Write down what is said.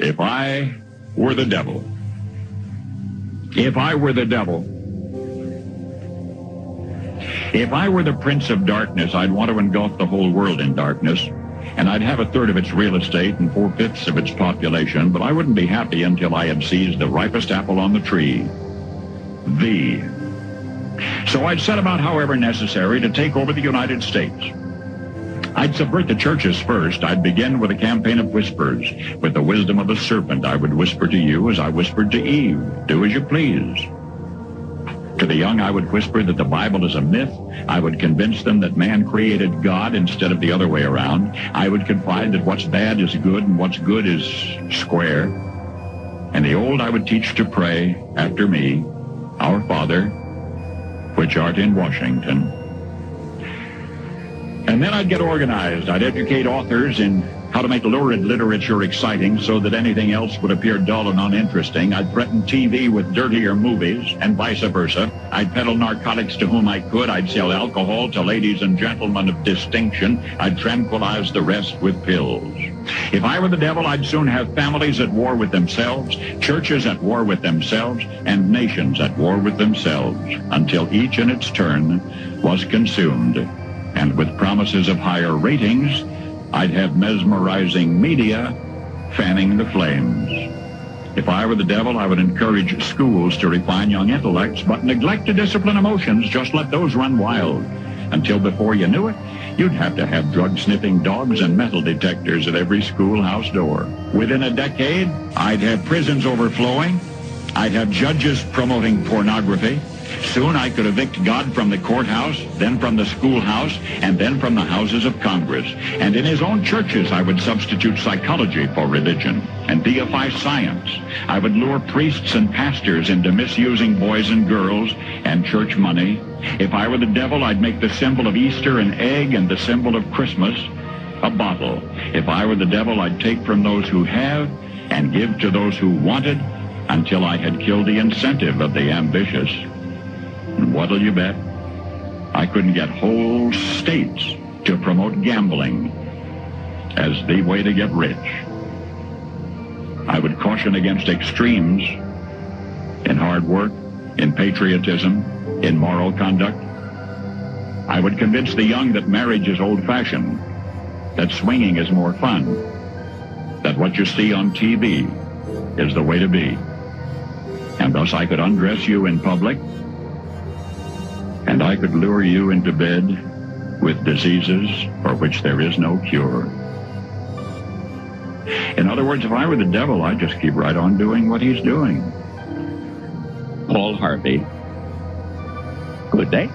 If I were the devil, if I were the devil, if I were the prince of darkness, I'd want to engulf the whole world in darkness, and I'd have a third of its real estate and 4/5 of its population, but I wouldn't be happy until I had seized the ripest apple on the tree, thee. So I'd set about, however necessary, to take over the United States. I'd subvert the churches first. I'd begin with a campaign of whispers. With the wisdom of a serpent, I would whisper to you as I whispered to Eve, do as you please. To the young, I would whisper that the Bible is a myth. I would convince them that man created God instead of the other way around. I would confide that what's bad is good and what's good is square. And the old I would teach to pray after me, Our Father, which art in Washington. And then I'd get organized. I'd educate authors in how to make lurid literature exciting so that anything else would appear dull and uninteresting. I'd threaten TV with dirtier movies and vice versa. I'd peddle narcotics to whom I could. I'd sell alcohol to ladies and gentlemen of distinction. I'd tranquilize the rest with pills. If I were the devil, I'd soon have families at war with themselves, churches at war with themselves, and nations at war with themselves, until each in its turn was consumed. And with promises of higher ratings, I'd have mesmerizing media fanning the flames. If I were the devil, I would encourage schools to refine young intellects, but neglect to discipline emotions. Just let those run wild. Until before you knew it, you'd have to have drug-sniffing dogs and metal detectors at every schoolhouse door. Within a decade, I'd have prisons overflowing. I'd have judges promoting pornography. Soon I could evict God from the courthouse, then from the schoolhouse, and then from the houses of Congress. And in his own churches, I would substitute psychology for religion and deify science. I would lure priests and pastors into misusing boys and girls and church money. If I were the devil, I'd make the symbol of Easter an egg and the symbol of Christmas a bottle. If I were the devil, I'd take from those who have and give to those who wanted until I had killed the incentive of the ambitious. And what'll you bet? I couldn't get whole states to promote gambling as the way to get rich. I would caution against extremes in hard work, in patriotism, in moral conduct. I would convince the young that marriage is old-fashioned, that swinging is more fun, that what you see on TV is the way to be. And thus I could undress you in public, and I could lure you into bed with diseases for which there is no cure. In other words, if I were the devil, I'd just keep right on doing what he's doing. Paul Harvey. Good day.